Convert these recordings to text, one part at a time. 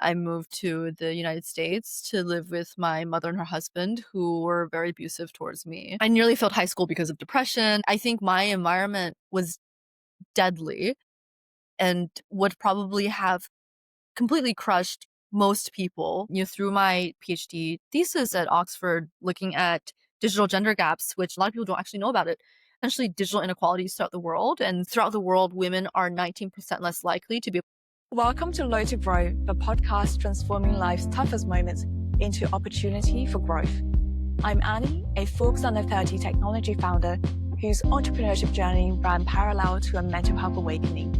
I moved to the United States to live with my mother and her husband, who were very abusive towards me. I nearly failed high school because of depression. I think my environment was deadly and would probably have completely crushed most people. Through my PhD thesis at Oxford, looking at digital gender gaps, which a lot of people don't actually know about it. Essentially, digital inequalities throughout the world. And throughout the world, women are 19% less likely to be. Welcome to Low to Grow, the podcast transforming life's toughest moments into opportunity for growth. I'm Annie, a Forbes Under 30 technology founder whose entrepreneurship journey ran parallel to a mental health awakening.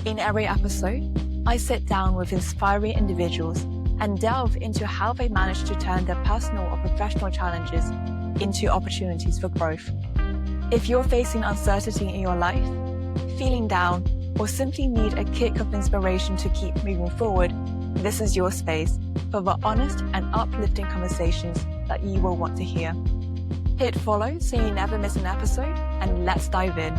In every episode, I sit down with inspiring individuals and delve into how they managed to turn their personal or professional challenges into opportunities for growth. If you're facing uncertainty in your life, feeling down, or simply need a kick of inspiration to keep moving forward, this is your space for the honest and uplifting conversations that you will want to hear. Hit follow so you never miss an episode, and let's dive in.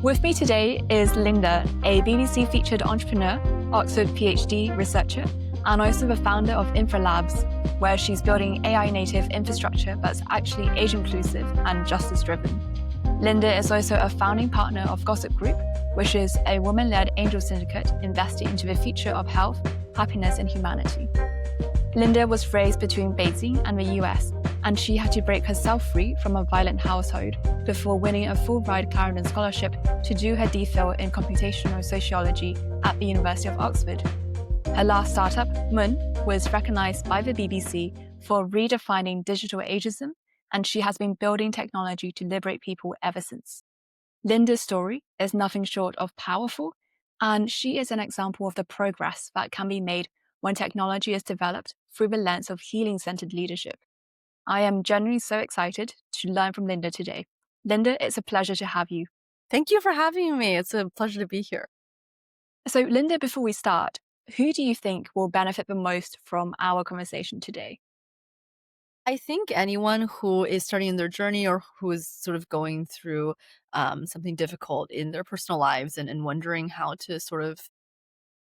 With me today is Linda, a BBC featured entrepreneur, Oxford PhD researcher, and also the founder of InfraLabs, where she's building AI native infrastructure that's actually age inclusive and justice driven. Linda is also a founding partner of Gossip Group, which is a woman-led angel syndicate investing into the future of health, happiness, and humanity. Linda was raised between Beijing and the US, and she had to break herself free from a violent household before winning a full-ride Clarendon scholarship to do her DPhil in computational sociology at the University of Oxford. Her last startup, Mung, was recognized by the BBC for redefining digital ageism, and she has been building technology to liberate people ever since. Linda's story is nothing short of powerful, and she is an example of the progress that can be made when technology is developed through the lens of healing-centered leadership. I am genuinely so excited to learn from Linda today. Linda, it's a pleasure to have you. Thank you for having me. It's a pleasure to be here. So, Linda, before we start, who do you think will benefit the most from our conversation today? I think anyone who is starting their journey or who is sort of going through something difficult in their personal lives and wondering how to sort of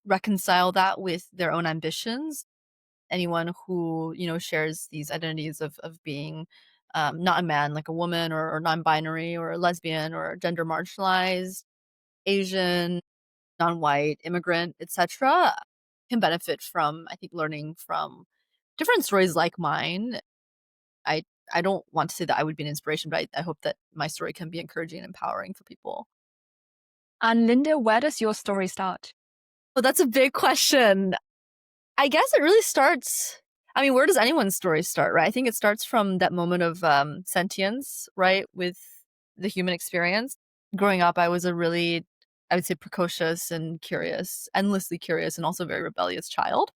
reconcile that with their own ambitions. Anyone who, shares these identities of being not a man, like a woman or non-binary or a lesbian or gender marginalized, Asian, non-white, immigrant, etc., can benefit from, I think, learning from different stories like mine. I I don't want to say that I would be an inspiration, but I hope that my story can be encouraging and empowering for people. And Linda, where does your story start? Well, that's a big question. I guess it really starts. I mean, where does anyone's story start, right? I think it starts from that moment of sentience, right, with the human experience. Growing up, I was a really, I would say, precocious and curious, endlessly curious, and also very rebellious child.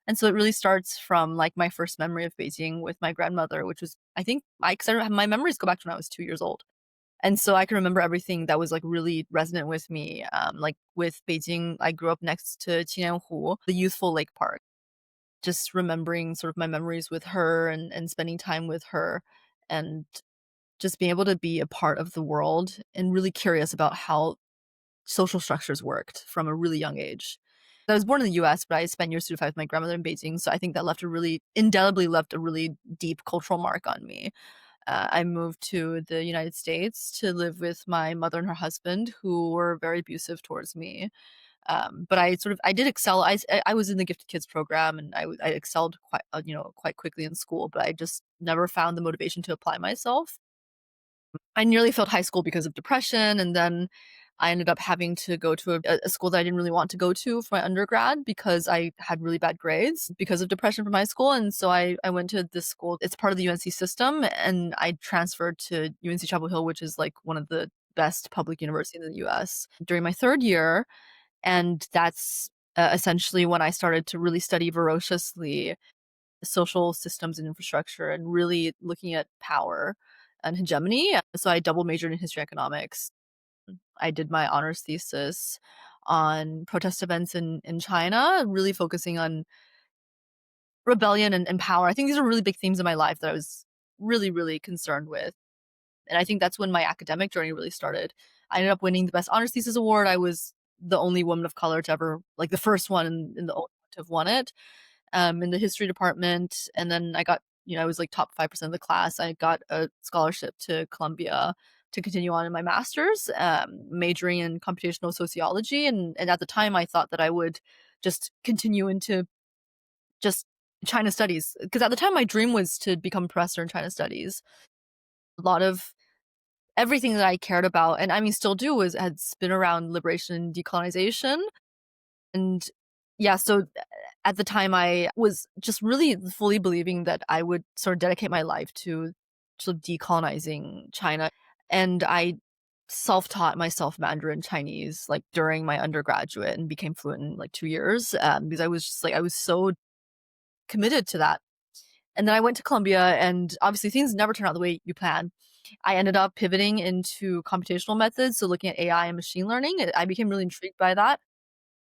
And so it really starts from like my first memory of Beijing with my grandmother, which was, I think, cause I don't have, my memories go back to when I was 2 years old. And so I can remember everything that was like really resonant with me. Like with Beijing, I grew up next to Qinanhu, the youthful lake park. Just remembering sort of my memories with her and spending time with her and just being able to be a part of the world and really curious about how social structures worked from a really young age. I was born in the US, but I spent years to 5 with my grandmother in Beijing. So I think that indelibly left a really deep cultural mark on me. I moved to the United States to live with my mother and her husband, who were very abusive towards me. But I did excel. I was in the gifted kids program, and I excelled quite quickly in school. But I just never found the motivation to apply myself. I nearly failed high school because of depression, and then I ended up having to go to a school that I didn't really want to go to for my undergrad because I had really bad grades because of depression from high school. And so I went to this school. It's part of the UNC system, and I transferred to UNC Chapel Hill, which is like one of the best public universities in the US during my third year. And that's essentially when I started to really study voraciously social systems and infrastructure and really looking at power and hegemony. So I double majored in history economics. I did my honors thesis on protest events in China, really focusing on rebellion and power. I think these are really big themes in my life that I was really, really concerned with. And I think that's when my academic journey really started. I ended up winning the best honors thesis award. I was the only woman of color to ever, like the first one in the to have won it in the history department. And then I got, I was like top 5% of the class. I got a scholarship to Columbia to continue on in my master's, majoring in computational sociology. And at the time, I thought that I would just continue into just China studies. Because at the time, my dream was to become a professor in China studies. A lot of everything that I cared about, and I mean, still do, has been around liberation and decolonization. And yeah, so at the time, I was just really fully believing that I would sort of dedicate my life to sort of decolonizing China. And I self-taught myself Mandarin Chinese like during my undergraduate and became fluent in like 2 years, because I was just like I was so committed to that. And then I went to Columbia, and obviously things never turn out the way you plan. I ended up pivoting into computational methods, so looking at AI and machine learning. I became really intrigued by that.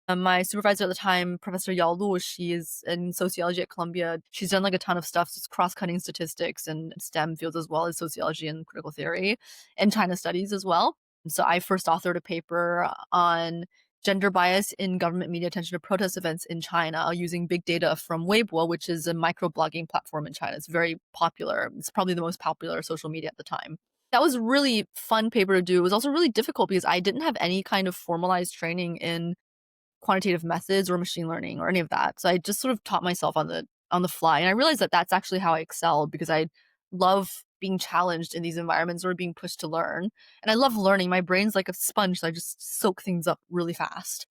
My supervisor at the time, Professor Yao Lu, she is in sociology at Columbia. She's done like a ton of stuff, just cross-cutting statistics and STEM fields as well as sociology and critical theory and China studies as well. And so I first authored a paper on gender bias in government media attention to protest events in China using big data from Weibo, which is a microblogging platform in China. It's very popular. It's probably the most popular social media at the time. That was a really fun paper to do. It was also really difficult because I didn't have any kind of formalized training in quantitative methods or machine learning or any of that. So I just sort of taught myself on the fly. And I realized that that's actually how I excel, because I love being challenged in these environments or being pushed to learn. And I love learning. My brain's like a sponge, so I just soak things up really fast.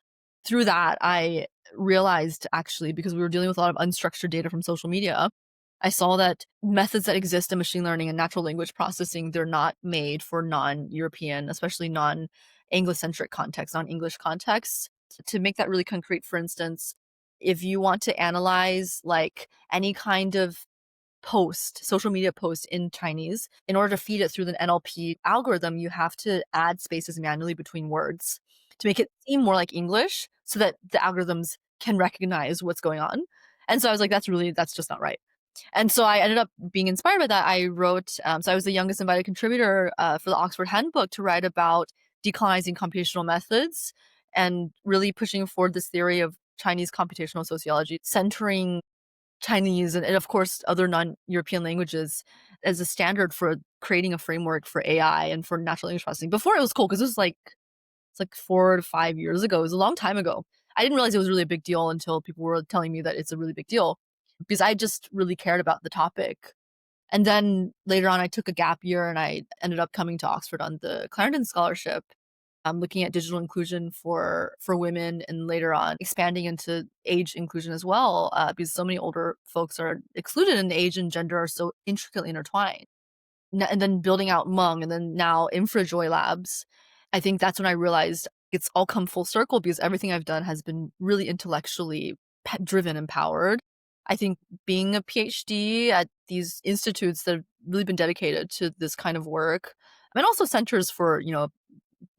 Through that, I realized, actually, because we were dealing with a lot of unstructured data from social media, I saw that methods that exist in machine learning and natural language processing, they're not made for non-European, especially non-Anglocentric contexts, non-English contexts. To make that really concrete, for instance, if you want to analyze like any kind of social media post in Chinese, in order to feed it through the NLP algorithm, you have to add spaces manually between words to make it seem more like English so that the algorithms can recognize what's going on. And so I was like, that's just not right. And so I ended up being inspired by that. I wrote, so I was the youngest invited contributor for the Oxford Handbook to write about decolonizing computational methods and really pushing forward this theory of Chinese computational sociology, centering Chinese and of course other non-European languages as a standard for creating a framework for AI and for natural language processing. Before it was cool because it's like 4 to 5 years ago. It was a long time ago. I didn't realize it was really a big deal until people were telling me that it's a really big deal, because I just really cared about the topic. And then later on, I took a gap year and I ended up coming to Oxford on the Clarendon Scholarship, looking at digital inclusion for women, and later on expanding into age inclusion as well, because so many older folks are excluded and age and gender are so intricately intertwined. And then building out Mung, and then now InfraLabs. I think that's when I realized it's all come full circle, because everything I've done has been really intellectually driven and powered. I think being a PhD at these institutes that have really been dedicated to this kind of work, and also centers for,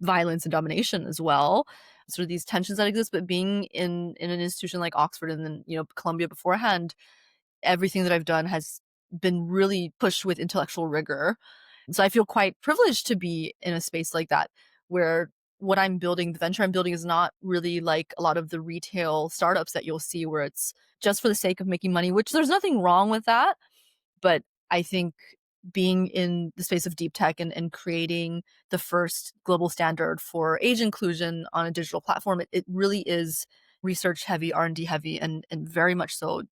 violence and domination as well, sort of these tensions that exist, but being in an institution like Oxford and then, Columbia beforehand, everything that I've done has been really pushed with intellectual rigor. So I feel quite privileged to be in a space like that, where what I'm building, the venture I'm building, is not really like a lot of the retail startups that you'll see where it's just for the sake of making money, which there's nothing wrong with that. But I think being in the space of deep tech and creating the first global standard for age inclusion on a digital platform, it really is research heavy, R&D heavy, and very much so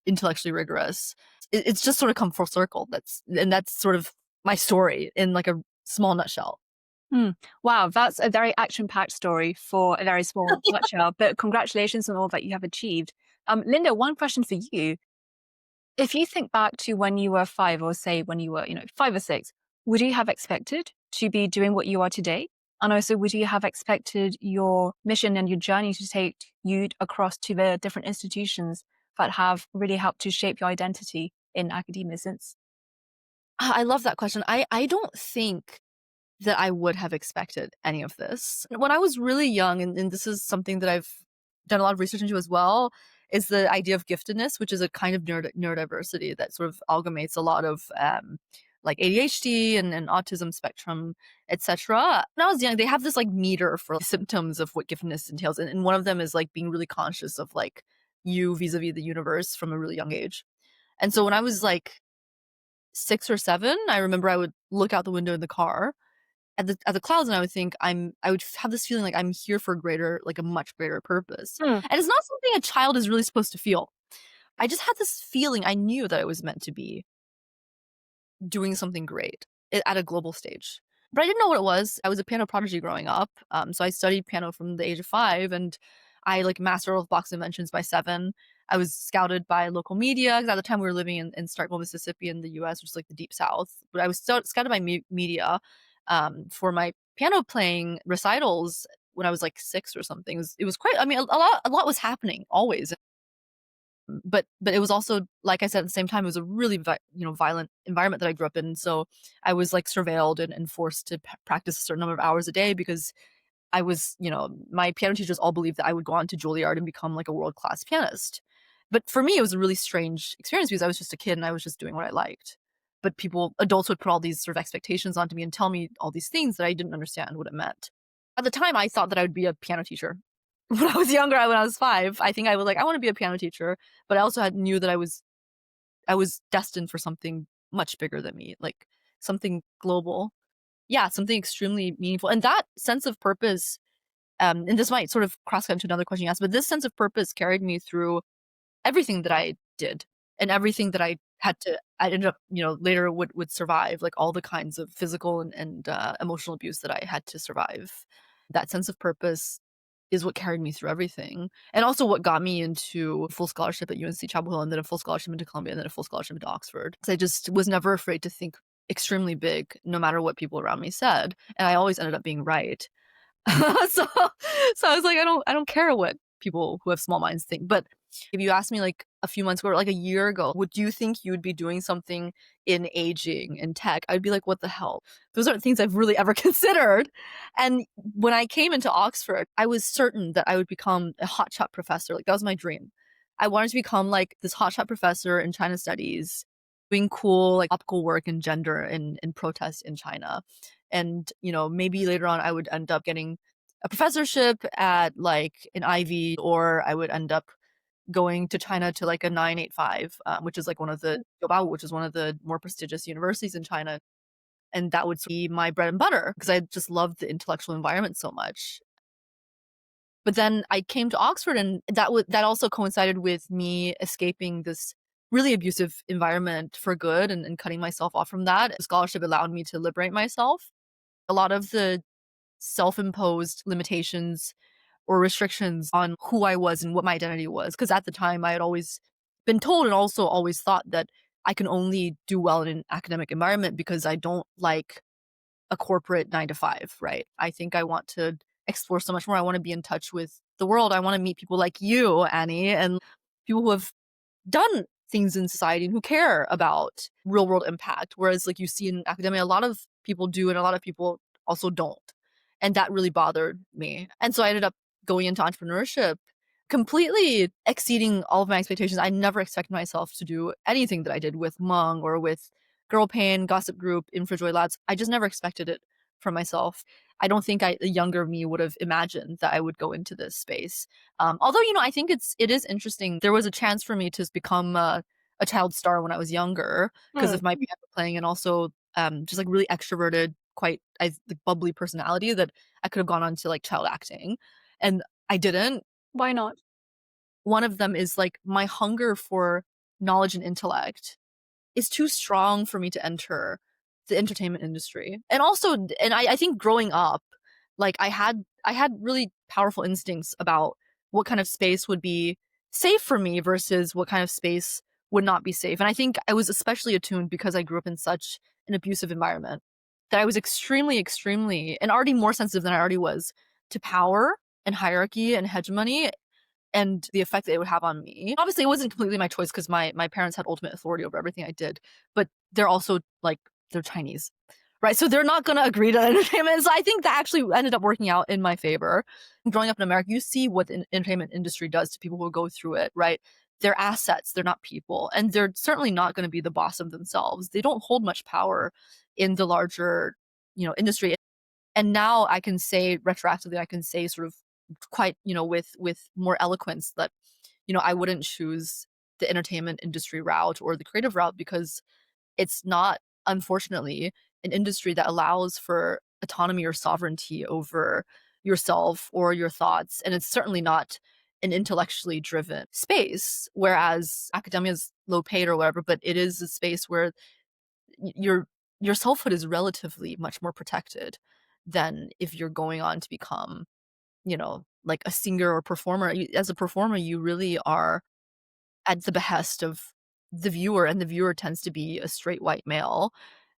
intellectually rigorous. It's just sort of come full circle. That's sort of my story in like a small nutshell. Wow, that's a very action-packed story for a very small nutshell, but congratulations on all that you have achieved. Linda, one question for you. If you think back to when you were 5, or say when you were, 5 or 6, would you have expected to be doing what you are today? And also, would you have expected your mission and your journey to take you across to the different institutions that have really helped to shape your identity in academia since? I love that question. I don't think that I would have expected any of this. When I was really young, and this is something that I've done a lot of research into as well, is the idea of giftedness, which is a kind of neurodiversity that sort of amalgamates a lot of like ADHD and autism spectrum, etc. When I was young, they have this like meter for symptoms of what giftedness entails, and one of them is like being really conscious of like you vis-a-vis the universe from a really young age. And so when I was like 6 or 7, I remember I would look out the window in the car at the clouds, and I would think I would have this feeling like I'm here for greater, like a much greater purpose. Hmm. And it's not something a child is really supposed to feel. I just had this feeling, I knew that I was meant to be doing something great at a global stage. But I didn't know what it was. I was a piano prodigy growing up. So I studied piano from the age of 5, and I like mastered all of Bach's inventions by 7. I was scouted by local media because at the time we were living in Starkville, Mississippi in the US, which is like the deep South. But I was scouted by media for my piano playing recitals when I was like 6 or something. It was quite, I mean, a lot was happening always. But it was also, like I said, at the same time, it was a really violent environment that I grew up in. So I was like surveilled and forced to practice a certain number of hours a day because I was, my piano teachers all believed that I would go on to Juilliard and become like a world-class pianist. But for me, it was a really strange experience because I was just a kid and I was just doing what I liked. But adults would put all these sort of expectations onto me and tell me all these things that I didn't understand what it meant. At the time, I thought that I would be a piano teacher. When I was younger, when I was 5, I think I was like, I want to be a piano teacher. But I also knew that I was destined for something much bigger than me, like something global. Yeah, something extremely meaningful. And that sense of purpose, and this might sort of cross cut into another question you asked, but this sense of purpose carried me through everything that I did and everything that I ended up, later would survive, like all the kinds of physical and emotional abuse that I had to survive. That sense of purpose is what carried me through everything. And also what got me into full scholarship at UNC Chapel Hill, and then a full scholarship into Columbia, and then a full scholarship into Oxford. So I just was never afraid to think extremely big, no matter what people around me said. And I always ended up being right. so so I was like, I don't care what people who have small minds think. But if you asked me like a few months ago or like a year ago, would you think you would be doing something in aging and tech? I'd be like, what the hell? Those aren't things I've really ever considered. And when I came into Oxford, I was certain that I would become a hotshot professor. Like that was my dream. I wanted to become like this hotshot professor in China studies, doing cool like optical work and gender and protest in China. And, maybe later on I would end up getting a professorship at like an Ivy, or I would end up going to China to like a 985, which is like which is one of the more prestigious universities in China. And that would be my bread and butter because I just loved the intellectual environment so much. But then I came to Oxford, and that also coincided with me escaping this really abusive environment for good and cutting myself off from that. The scholarship allowed me to liberate myself. A lot of the self-imposed limitations or restrictions on who I was and what my identity was. Because at the time, I had always been told and also always thought that I can only do well in an academic environment because I don't like a corporate 9 to 5, right? I think I want to explore so much more. I want to be in touch with the world. I want to meet people like you, Annie, and people who have done things in society and who care about real world impact. Whereas like you see in academia, a lot of people do and a lot of people also don't. And that really bothered me. And so I ended up going into entrepreneurship, completely exceeding all of my expectations. I never expected myself to do anything that I did with Mung or with Girl Pain, Gossip Group, InfraLabs. I just never expected it from myself. I don't think the younger me would have imagined that I would go into this space. Although, I think it is interesting. There was a chance for me to become a child star when I was younger because of my piano playing, and also just like really extroverted, quite like bubbly personality that I could have gone on to like child acting, and I didn't. Why not? One of them is like my hunger for knowledge and intellect is too strong for me to enter the entertainment industry. And also, and I think growing up, like I had really powerful instincts about what kind of space would be safe for me versus what kind of space would not be safe. And I think I was especially attuned because I grew up in such an abusive environment that I was extremely, extremely, and already more sensitive than I already was to power and hierarchy and hegemony and the effect that it would have on me. Obviously, it wasn't completely my choice because my parents had ultimate authority over everything I did, but they're also like, they're Chinese, right? So they're not going to agree to entertainment. So I think that actually ended up working out in my favor. Growing up in America, you see what the entertainment industry does to people who go through it, right? They're assets, they're not people. And they're certainly not going to be the boss of themselves. They don't hold much power in the larger, industry. And now I can say retroactively, I can say sort of quite, with more eloquence that I wouldn't choose the entertainment industry route or the creative route because it's not, unfortunately, an industry that allows for autonomy or sovereignty over yourself or your thoughts. And it's certainly not an intellectually driven space, whereas academia is low paid or whatever, but it is a space where your selfhood is relatively much more protected than if you're going on to become, like a singer or performer. As a performer, you really are at the behest of the viewer, and the viewer tends to be a straight white male,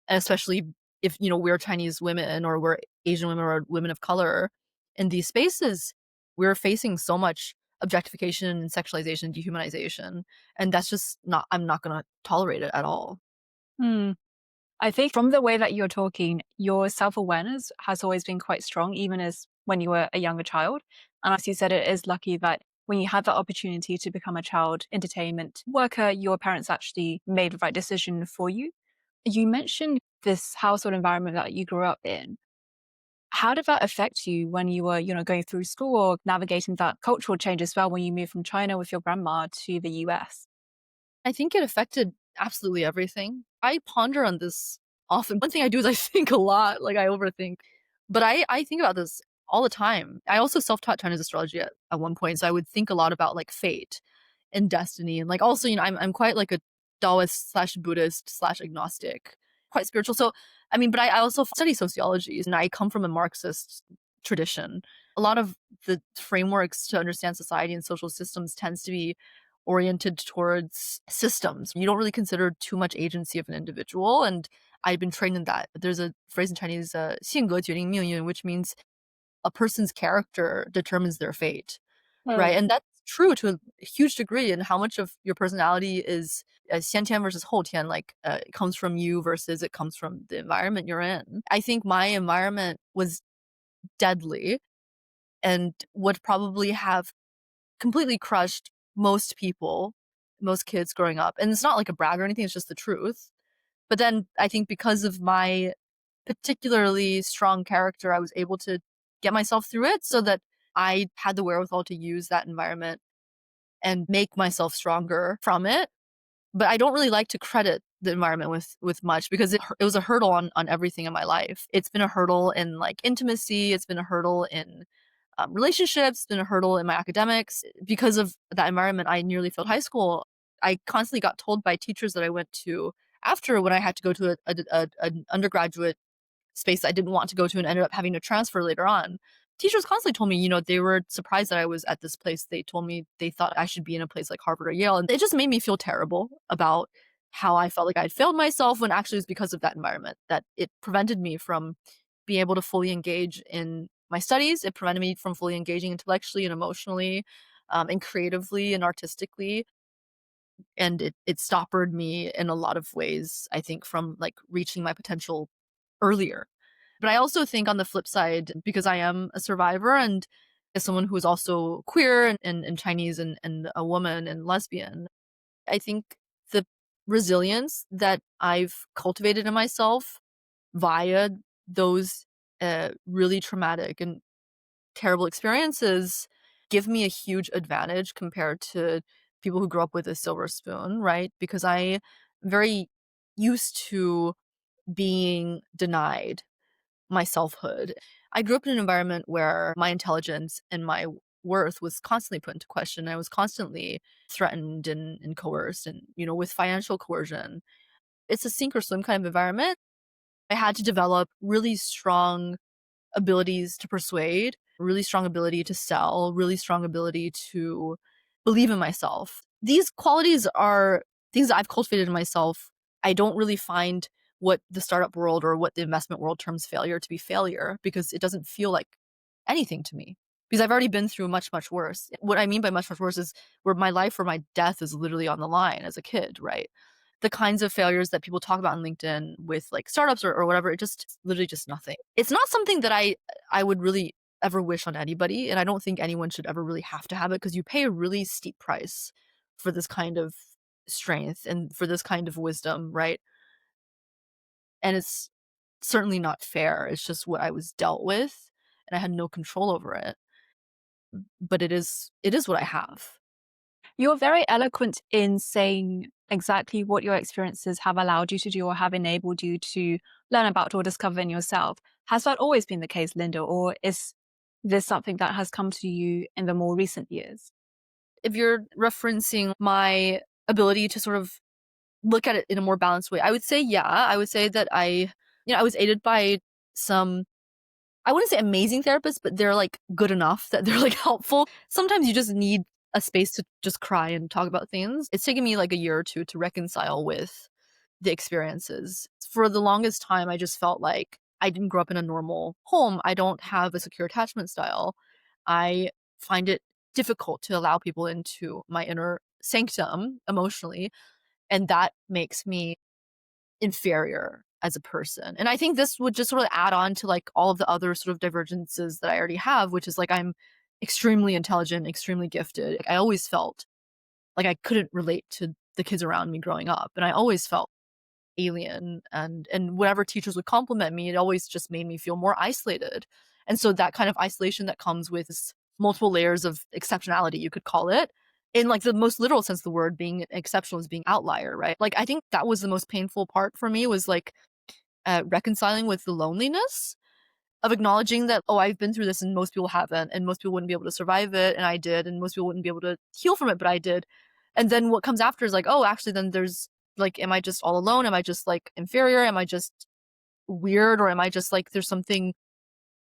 and especially if, we're Chinese women or we're Asian women or women of color in these spaces, we're facing so much objectification and sexualization and dehumanization, and that's just not I'm not gonna tolerate it at all. Hmm. I think from the way that you're talking, your self-awareness has always been quite strong, even as when you were a younger child. And as you said, it is lucky that when you had that opportunity to become a child entertainment worker, your parents actually made the right decision for you. You mentioned this household environment that you grew up in. How did that affect you when you were, going through school or navigating that cultural change as well when you moved from China with your grandma to the US? I think it affected absolutely everything. I ponder on this often. One thing I do is I think a lot, like I overthink. But I think about this all the time. I also self-taught Chinese astrology at one point, so I would think a lot about like fate and destiny, and like also, I'm quite like a Taoist slash Buddhist slash agnostic, quite spiritual. So I mean, but I also study sociology, and I come from a Marxist tradition. A lot of the frameworks to understand society and social systems tends to be oriented towards systems. You don't really consider too much agency of an individual, and I've been trained in that. There's a phrase in Chinese, 性格决定命运, which means a person's character determines their fate, right? And that's true to a huge degree. And how much of your personality is 先天 versus 后天, like it comes from you versus it comes from the environment you're in. I think my environment was deadly and would probably have completely crushed most people, most kids growing up. And it's not like a brag or anything, it's just the truth. But then I think because of my particularly strong character, I was able to get myself through it so that I had the wherewithal to use that environment and make myself stronger from it. But I don't really like to credit the environment with much because it was a hurdle on everything in my life. It's been a hurdle in like intimacy. It's been a hurdle in relationships. It's been a hurdle in my academics. Because of that environment, I nearly failed high school. I constantly got told by teachers that I went to after, when I had to go to an undergraduate space I didn't want to go to and ended up having to transfer later on. Teachers constantly told me, they were surprised that I was at this place. They told me they thought I should be in a place like Harvard or Yale. And it just made me feel terrible about how I felt like I'd failed myself, when actually it was because of that environment, that it prevented me from being able to fully engage in my studies. It prevented me from fully engaging intellectually and emotionally, and creatively and artistically. And it stoppered me in a lot of ways, I think, from like reaching my potential earlier. But I also think on the flip side, because I am a survivor and as someone who is also queer and Chinese and a woman and lesbian, I think the resilience that I've cultivated in myself via those really traumatic and terrible experiences give me a huge advantage compared to people who grew up with a silver spoon, right? Because I very used to being denied my selfhood. I grew up in an environment where my intelligence and my worth was constantly put into question. I was constantly threatened and coerced, and, with financial coercion. It's a sink or swim kind of environment. I had to develop really strong abilities to persuade, really strong ability to sell, really strong ability to believe in myself. These qualities are things that I've cultivated in myself. I don't really find what the startup world or what the investment world terms failure to be failure, because it doesn't feel like anything to me. Because I've already been through much, much worse. What I mean by much, much worse is where my life or my death is literally on the line as a kid, right? The kinds of failures that people talk about on LinkedIn with like startups or whatever, it just literally just nothing. It's not something that I would really ever wish on anybody, and I don't think anyone should ever really have to have it, because you pay a really steep price for this kind of strength and for this kind of wisdom, right? And it's certainly not fair. It's just what I was dealt with, and I had no control over it. But it is what I have. You're very eloquent in saying exactly what your experiences have allowed you to do or have enabled you to learn about or discover in yourself. Has that always been the case, Linda, or is this something that has come to you in the more recent years? If you're referencing my ability to sort of look at it in a more balanced way, I would say, yeah. I would say that I was aided by some, I wouldn't say amazing therapists, but they're like good enough that they're like helpful. Sometimes you just need a space to just cry and talk about things. It's taken me like a year or two to reconcile with the experiences. For the longest time, I just felt like I didn't grow up in a normal home. I don't have a secure attachment style. I find it difficult to allow people into my inner sanctum emotionally. And that makes me inferior as a person. And I think this would just sort of add on to like all of the other sort of divergences that I already have, which is like I'm extremely intelligent, extremely gifted. I always felt like I couldn't relate to the kids around me growing up. And I always felt alien, and whenever teachers would compliment me, it always just made me feel more isolated. And so that kind of isolation that comes with this multiple layers of exceptionality, you could call it, in like the most literal sense of the word, being exceptional is being outlier, right? Like I think that was the most painful part for me, was like reconciling with the loneliness of acknowledging that, oh, I've been through this and most people haven't, and most people wouldn't be able to survive it, and I did, and most people wouldn't be able to heal from it, but I did. And then what comes after is like, oh, actually, then there's like, am I just all alone? Am I just like inferior? Am I just weird? Or am I just like, there's something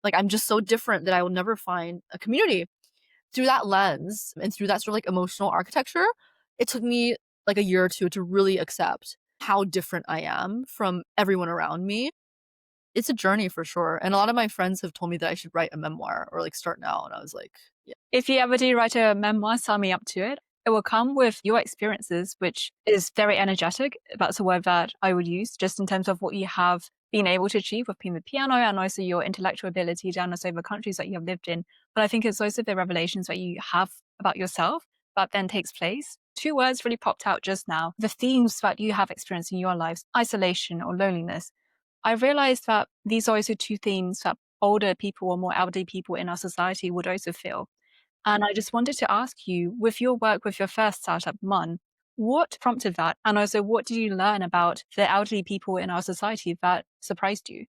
like I'm just so different that I will never find a community? Through that lens and through that sort of like emotional architecture, it took me like a year or two to really accept how different I am from everyone around me. It's a journey for sure. And a lot of my friends have told me that I should write a memoir or like start now. And I was like, yeah. If you ever do write a memoir, sign me up to it. It will come with your experiences, which is very energetic. That's a word that I would use just in terms of what you have been able to achieve with playing the piano and also your intellectual ability down us over countries that you have lived in. But I think it's also the revelations that you have about yourself that then takes place. Two words really popped out just now. The themes that you have experienced in your lives, isolation or loneliness. I realized that these are also two themes that older people or more elderly people in our society would also feel. And I just wanted to ask you, with your work with your first startup, Mung, what prompted that? And also, what did you learn about the elderly people in our society that surprised you?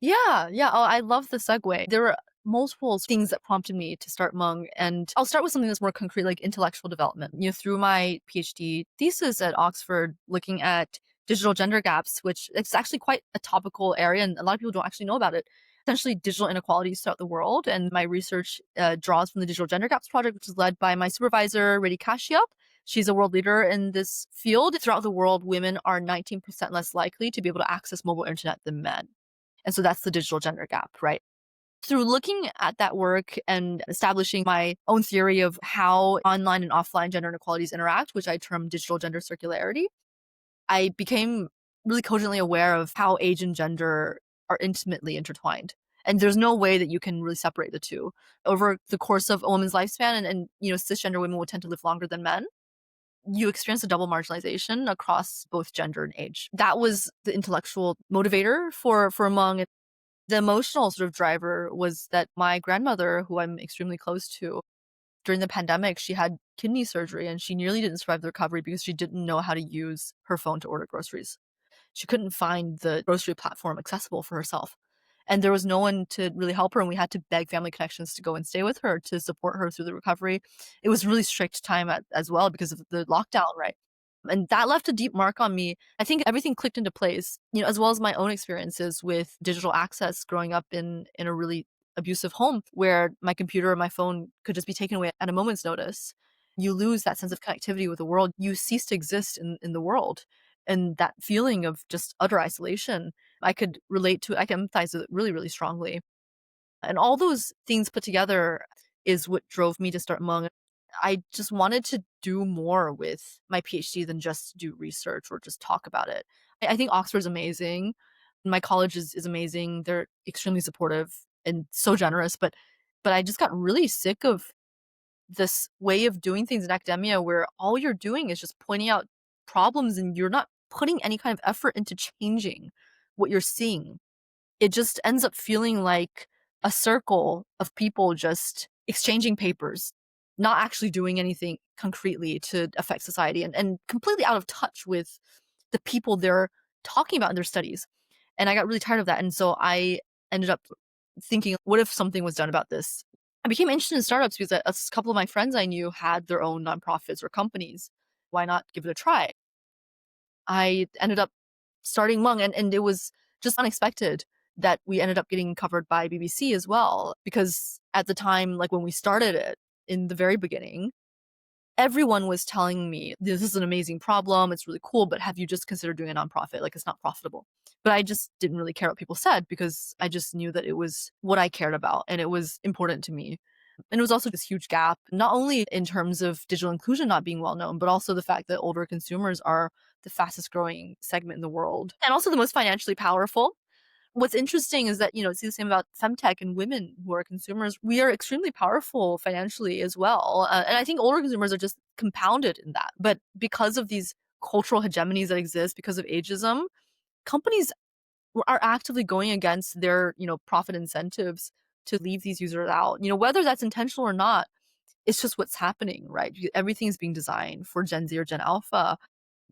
Yeah, yeah. Oh, I love the segue. There were multiple things that prompted me to start Mung, and I'll start with something that's more concrete, like intellectual development. Through my PhD thesis at Oxford, looking at digital gender gaps, which it's actually quite a topical area, and a lot of people don't actually know about it. Essentially, digital inequalities throughout the world, and my research draws from the Digital Gender Gaps Project, which is led by my supervisor, Riddhi Kashyap. She's a world leader in this field. Throughout the world, women are 19% less likely to be able to access mobile internet than men. And so that's the digital gender gap, right? Through looking at that work and establishing my own theory of how online and offline gender inequalities interact, which I term digital gender circularity, I became really cogently aware of how age and gender are intimately intertwined. And there's no way that you can really separate the two. Over the course of a woman's lifespan, and cisgender women will tend to live longer than men, you experience a double marginalization across both gender and age. That was the intellectual motivator for Mung. The emotional sort of driver was that my grandmother, who I'm extremely close to, during the pandemic, she had kidney surgery and she nearly didn't survive the recovery because she didn't know how to use her phone to order groceries. She couldn't find the grocery platform accessible for herself. And there was no one to really help her, and we had to beg family connections to go and stay with her to support her through the recovery. It was really strict time as well because of the lockdown, right? And that left a deep mark on me. I think everything clicked into place, as well as my own experiences with digital access growing up in a really abusive home where my computer or my phone could just be taken away at a moment's notice. You lose that sense of connectivity with the world. You cease to exist in the world. And that feeling of just utter isolation, I could relate to it. I can empathize with it really, really strongly. And all those things put together is what drove me to start Hmong. I just wanted to do more with my PhD than just do research or just talk about it. I think Oxford's amazing. My college is amazing. They're extremely supportive and so generous, but I just got really sick of this way of doing things in academia where all you're doing is just pointing out problems and you're not putting any kind of effort into changing what you're seeing. It just ends up feeling like a circle of people just exchanging papers. not actually doing anything concretely to affect society, and completely out of touch with the people they're talking about in their studies. And I got really tired of that. And so I ended up thinking, what if something was done about this? I became interested in startups because a couple of my friends I knew had their own nonprofits or companies. Why not give it a try? I ended up starting Mung, and it was just unexpected that we ended up getting covered by BBC as well. Because at the time, like when we started it in the very beginning, everyone was telling me, this is an amazing problem, it's really cool, but have you just considered doing a nonprofit? Like, it's not profitable. But I just didn't really care what people said because I just knew that it was what I cared about and it was important to me. And it was also this huge gap, not only in terms of digital inclusion not being well known, but also the fact that older consumers are the fastest growing segment in the world and also the most financially powerful. What's interesting is that, it's the same about femtech and women who are consumers. We are extremely powerful financially as well. And I think older consumers are just compounded in that. But because of these cultural hegemonies that exist, because of ageism, companies are actively going against their, profit incentives to leave these users out. Whether that's intentional or not, it's just what's happening, right? Everything is being designed for Gen Z or Gen Alpha,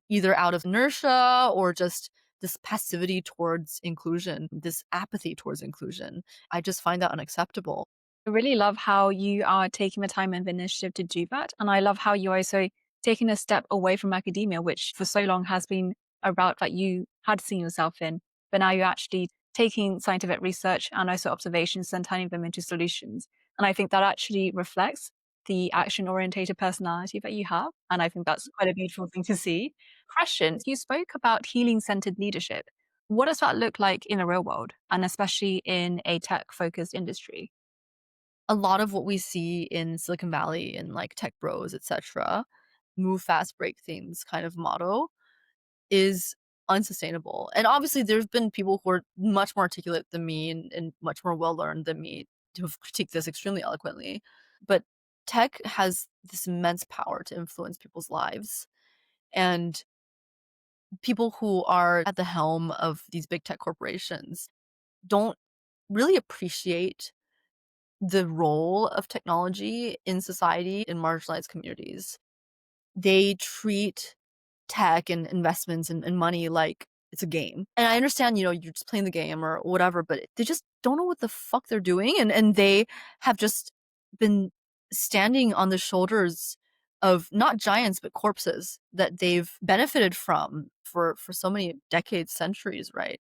either out of inertia or just this passivity towards inclusion, this apathy towards inclusion. I just find that unacceptable. I really love how you are taking the time and the initiative to do that. And I love how you're also taking a step away from academia, which for so long has been a route that you had seen yourself in. But now you're actually taking scientific research and also observations and turning them into solutions. And I think that actually reflects the action orientated personality that you have. And I think that's quite a beautiful thing to see. Question: you spoke about healing centered leadership. What does that look like in the real world, and especially in a tech focused industry? A lot of what we see in Silicon Valley and like tech bros, etc., move fast, break things kind of motto is unsustainable. And obviously, there's been people who are much more articulate than me and much more well learned than me who have critiqued this extremely eloquently. But tech has this immense power to influence people's lives. And people who are at the helm of these big tech corporations don't really appreciate the role of technology in society in marginalized communities. They treat tech and investments and money like it's a game. And I understand, you're just playing the game or whatever, but they just don't know what the fuck they're doing. And they have just been standing on the shoulders of not giants, but corpses that they've benefited from for so many decades, centuries, right?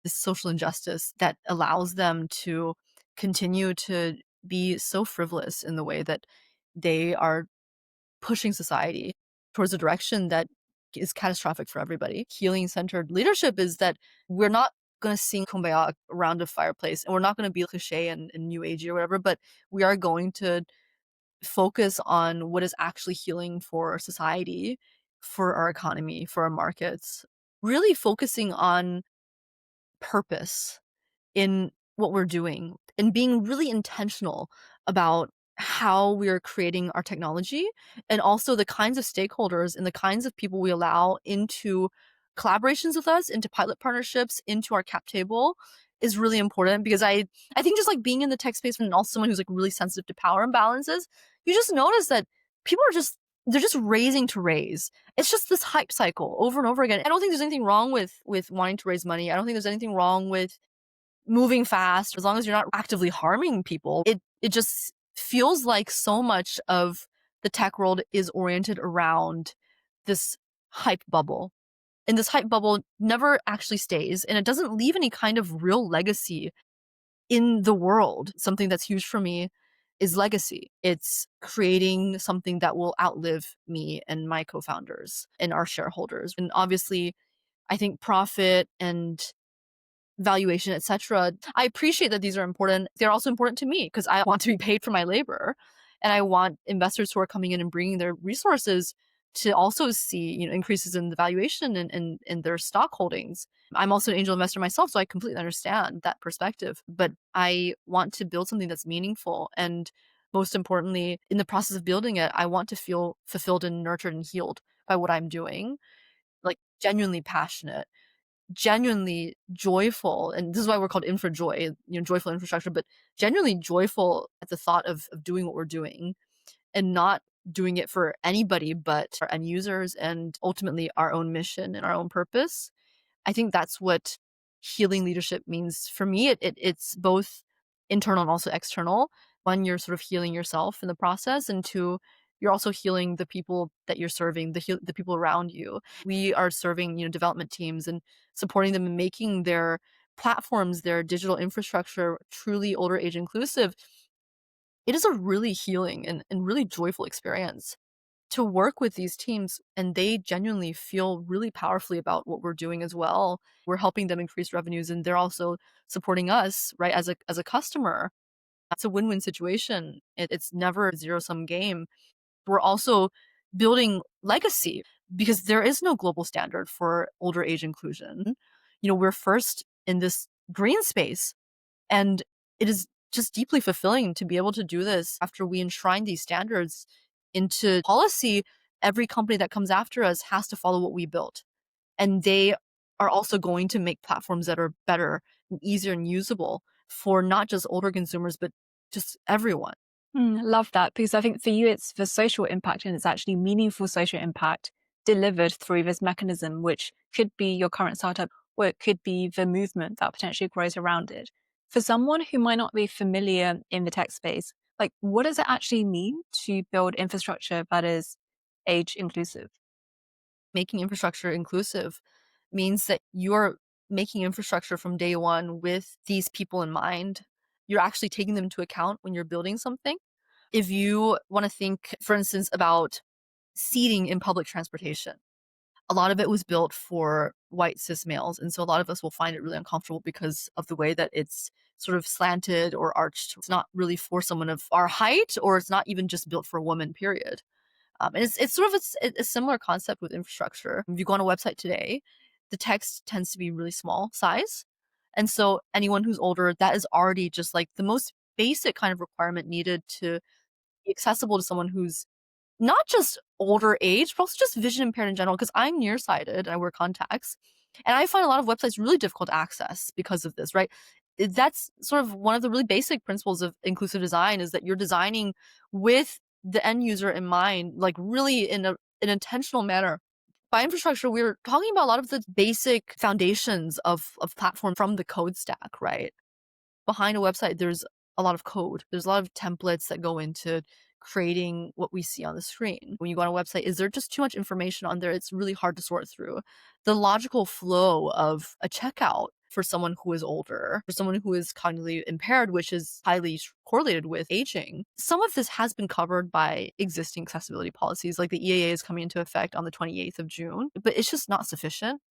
This social injustice that allows them to continue to be so frivolous in the way that they are pushing society towards a direction that is catastrophic for everybody. Healing centered leadership is that we're not going to sing kumbaya around a fireplace and we're not going to be cliche and new agey or whatever, but we are going to focus on what is actually healing for society, for our economy, for our markets, really focusing on purpose in what we're doing and being really intentional about how we are creating our technology and also the kinds of stakeholders and the kinds of people we allow into collaborations with us, into pilot partnerships, into our cap table is really important because I think just like being in the tech space and also someone who's like really sensitive to power imbalances, you just notice that people are just they're just raising to raise. It's just this hype cycle over and over again. I don't think there's anything wrong with wanting to raise money. I don't think there's anything wrong with moving fast, as long as you're not actively harming people. It just feels like so much of the tech world is oriented around this hype bubble. And this hype bubble never actually stays, and it doesn't leave any kind of real legacy in the world. Something that's huge for me is legacy. It's creating something that will outlive me and my co-founders and our shareholders. And obviously, I think profit and valuation, etc. I appreciate that these are important. They're also important to me because I want to be paid for my labor, and I want investors who are coming in and bringing their resources to also see, increases in the valuation and in their stock holdings. I'm also an angel investor myself, so I completely understand that perspective. But I want to build something that's meaningful, and most importantly, in the process of building it, I want to feel fulfilled and nurtured and healed by what I'm doing, like genuinely passionate, genuinely joyful, and this is why we're called infra joy, joyful infrastructure, but genuinely joyful at the thought of doing what we're doing and not doing it for anybody but our end users and ultimately our own mission and our own purpose. I think that's what healing leadership means for me. It's both internal and also external. One, you're sort of healing yourself in the process, and two, you're also healing the people that you're serving, the people around you. We are serving, development teams and supporting them and making their platforms, their digital infrastructure truly older age inclusive. It is a really healing and really joyful experience to work with these teams, and they genuinely feel really powerfully about what we're doing as well. We're helping them increase revenues, and they're also supporting us, right, as a customer. It's a win-win situation. It's never a zero-sum game. We're also building legacy because there is no global standard for older age inclusion. We're first in this green space, and it is just deeply fulfilling to be able to do this after we enshrine these standards into policy. Every company that comes after us has to follow what we built. And they are also going to make platforms that are better and easier and usable for not just older consumers, but just everyone. Love that, because I think for you, it's the social impact, and it's actually meaningful social impact delivered through this mechanism, which could be your current startup, or it could be the movement that potentially grows around it. For someone who might not be familiar in the tech space, like, what does it actually mean to build infrastructure that is age inclusive? Making infrastructure inclusive means that you're making infrastructure from day one with these people in mind. You're actually taking them into account when you're building something. If you want to think, for instance, about seating in public transportation, a lot of it was built for white cis males. And so a lot of us will find it really uncomfortable because of the way that it's sort of slanted or arched. It's not really for someone of our height, or it's not even just built for a woman, period. And it's sort of a similar concept with infrastructure. If you go on a website today, the text tends to be really small size. And so anyone who's older, that is already just like the most basic kind of requirement needed to be accessible to someone who's not just older age, but also just vision impaired in general, because I'm nearsighted and I wear contacts. And I find a lot of websites really difficult to access because of this, right? That's sort of one of the really basic principles of inclusive design, is that you're designing with the end user in mind, like really in an intentional manner. By infrastructure, we're talking about a lot of the basic foundations of platform from the code stack, right? Behind a website, there's a lot of code. There's a lot of templates that go into creating what we see on the screen. When you go on a website, is there just too much information on there? It's really hard to sort through. The logical flow of a checkout for someone who is older, for someone who is cognitively impaired, which is highly correlated with aging. Some of this has been covered by existing accessibility policies, like the EAA is coming into effect on the 28th of June, but it's just not sufficient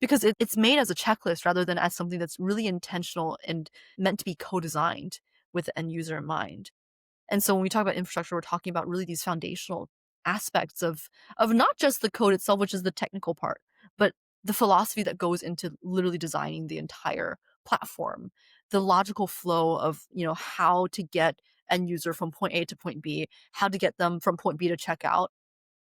because it's made as a checklist rather than as something that's really intentional and meant to be co-designed with the end user in mind. And so when we talk about infrastructure, we're talking about really these foundational aspects of not just the code itself, which is the technical part, but the philosophy that goes into literally designing the entire platform, the logical flow of, how to get end user from point A to point B, how to get them from point B to checkout.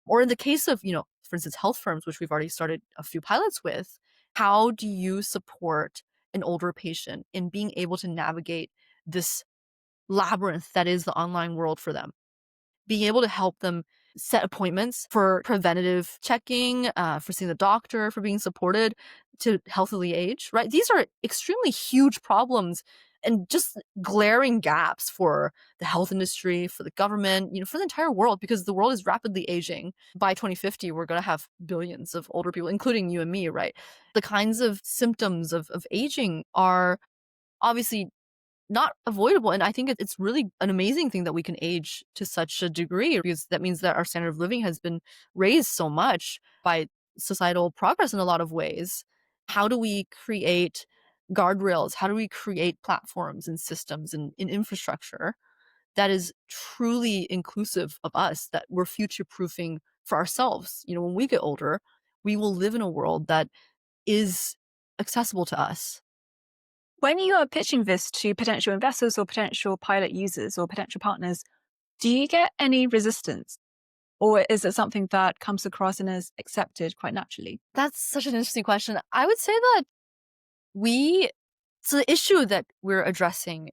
Or in the case of, for instance, health firms, which we've already started a few pilots with, how do you support an older patient in being able to navigate this labyrinth that is the online world for them? Being able to help them set appointments for preventative checking, for seeing the doctor, for being supported to healthily age, right? These are extremely huge problems and just glaring gaps for the health industry, for the government, for the entire world, because the world is rapidly aging. By 2050, we're going to have billions of older people, including you and me, right? The kinds of symptoms of aging are obviously not avoidable. And I think it's really an amazing thing that we can age to such a degree, because that means that our standard of living has been raised so much by societal progress in a lot of ways. How do we create guardrails? How do we create platforms and systems and infrastructure that is truly inclusive of us, that we're future proofing for ourselves? When we get older, we will live in a world that is accessible to us. When you are pitching this to potential investors or potential pilot users or potential partners, do you get any resistance? Or is it something that comes across and is accepted quite naturally? That's such an interesting question. I would say that so the issue that we're addressing,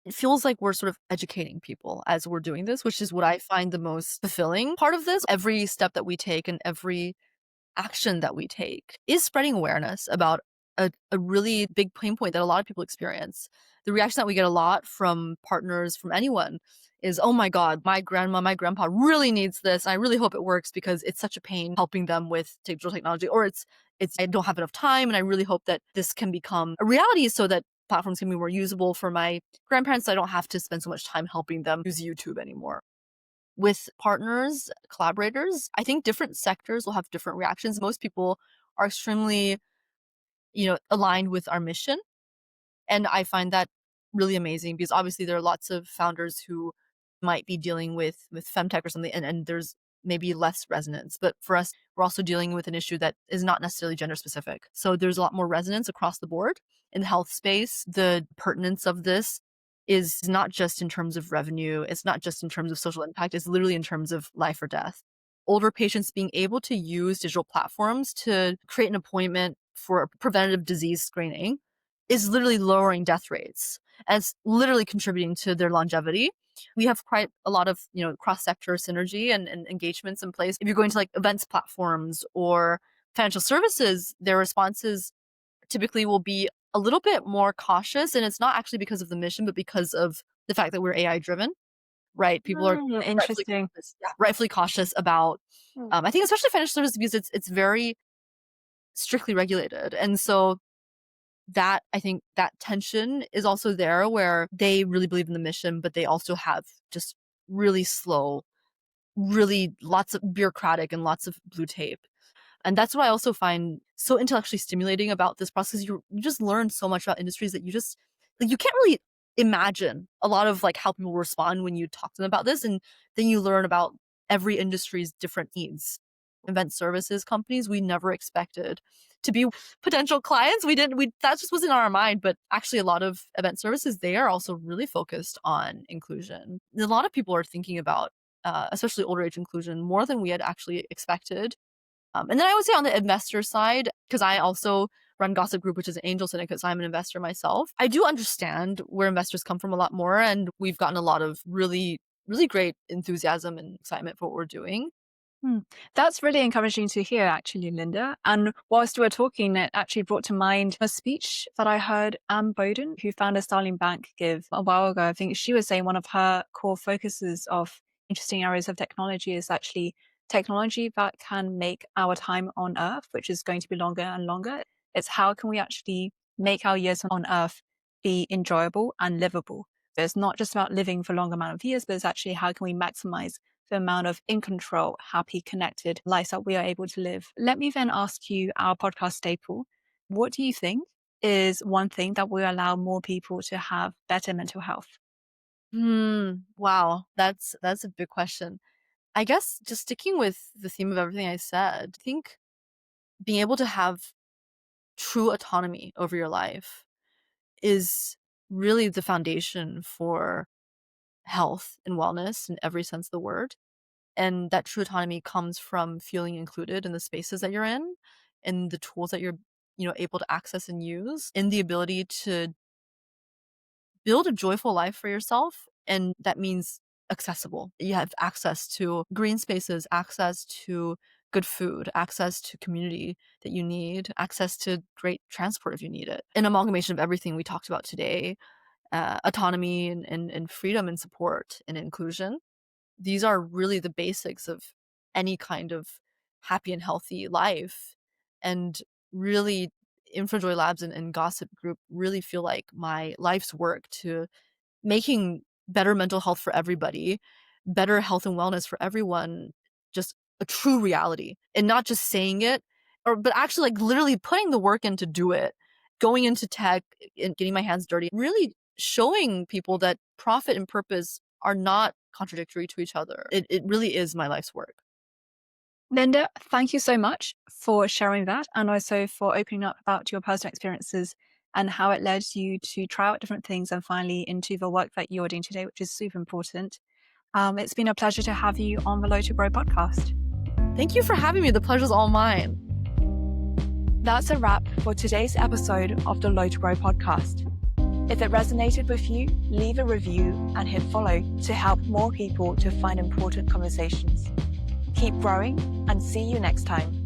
it feels like we're sort of educating people as we're doing this, which is what I find the most fulfilling part of this. Every step that we take and every action that we take is spreading awareness about a really big pain point that a lot of people experience. The reaction that we get a lot from partners, from anyone, is, oh my God, my grandma, my grandpa really needs this. I really hope it works because it's such a pain helping them with digital technology. Or it's I don't have enough time and I really hope that this can become a reality so that platforms can be more usable for my grandparents so I don't have to spend so much time helping them use YouTube anymore. With partners, collaborators, I think different sectors will have different reactions. Most people are extremely, aligned with our mission. And I find that really amazing because obviously there are lots of founders who might be dealing with femtech or something, and there's maybe less resonance. But for us, we're also dealing with an issue that is not necessarily gender specific. So there's a lot more resonance across the board. In the health space, the pertinence of this is not just in terms of revenue, it's not just in terms of social impact, it's literally in terms of life or death. Older patients being able to use digital platforms to create an appointment for a preventative disease screening is literally lowering death rates, and it's literally contributing to their longevity. We have quite a lot of, cross-sector synergy and engagements in place. If you're going to like events platforms or financial services, their responses typically will be a little bit more cautious, and it's not actually because of the mission, but because of the fact that we're AI driven, right? People are Interesting. rightfully cautious about, Hmm. I think especially financial services because it's very strictly regulated. And so that I think that tension is also there where they really believe in the mission, but they also have just really slow, really lots of bureaucratic and lots of blue tape. And that's what I also find so intellectually stimulating about this process. You just learn so much about industries that you just like you can't really imagine a lot of like how people respond when you talk to them about this. And then you learn about every industry's different needs. Event services companies we never expected to be potential clients. We that just wasn't on our mind. But actually a lot of event services, they are also really focused on inclusion. A lot of people are thinking about especially older age inclusion more than we had actually expected. And then I would say on the investor side, because I also run Gossip Group, which is an angel syndicate, so I'm an investor myself. I do understand where investors come from a lot more, and we've gotten a lot of really, really great enthusiasm and excitement for what we're doing. Hmm. That's really encouraging to hear, actually, Linda. And whilst we were talking, it actually brought to mind a speech that I heard Anne Bowden, who founded Starling Bank, give a while ago. I think she was saying one of her core focuses of interesting areas of technology is actually technology that can make our time on Earth, which is going to be longer and longer. It's how can we actually make our years on Earth be enjoyable and livable. So it's not just about living for a long amount of years, but it's actually how can we maximize the amount of in control, happy, connected lives that we are able to live. Let me then ask you our podcast staple. What do you think is one thing that will allow more people to have better mental health? Wow, that's a big question. I guess just sticking with the theme of everything I said, I think being able to have true autonomy over your life is really the foundation for health and wellness in every sense of the word. And that true autonomy comes from feeling included in the spaces that you're in and the tools that you're, able to access and use, and the ability to build a joyful life for yourself. And that means accessible. You have access to green spaces, access to good food, access to community that you need, access to great transport if you need it. An amalgamation of everything we talked about today, autonomy and freedom and support and inclusion. These are really the basics of any kind of happy and healthy life. And really, InfraJoy Labs and Gossip Group really feel like my life's work to making better mental health for everybody, better health and wellness for everyone, just a true reality. And not just saying it, but actually like literally putting the work in to do it, going into tech and getting my hands dirty, really showing people that profit and purpose are not contradictory to each other. It really is my life's work. Linda, thank you so much for sharing that and also for opening up about your personal experiences and how it led you to try out different things and finally into the work that you're doing today, which is super important. It's been a pleasure to have you on the Low to Grow podcast. Thank you for having me. The pleasure's all mine. That's a wrap for today's episode of the Low to Grow podcast. If it resonated with you, leave a review and hit follow to help more people to find important conversations. Keep growing and see you next time.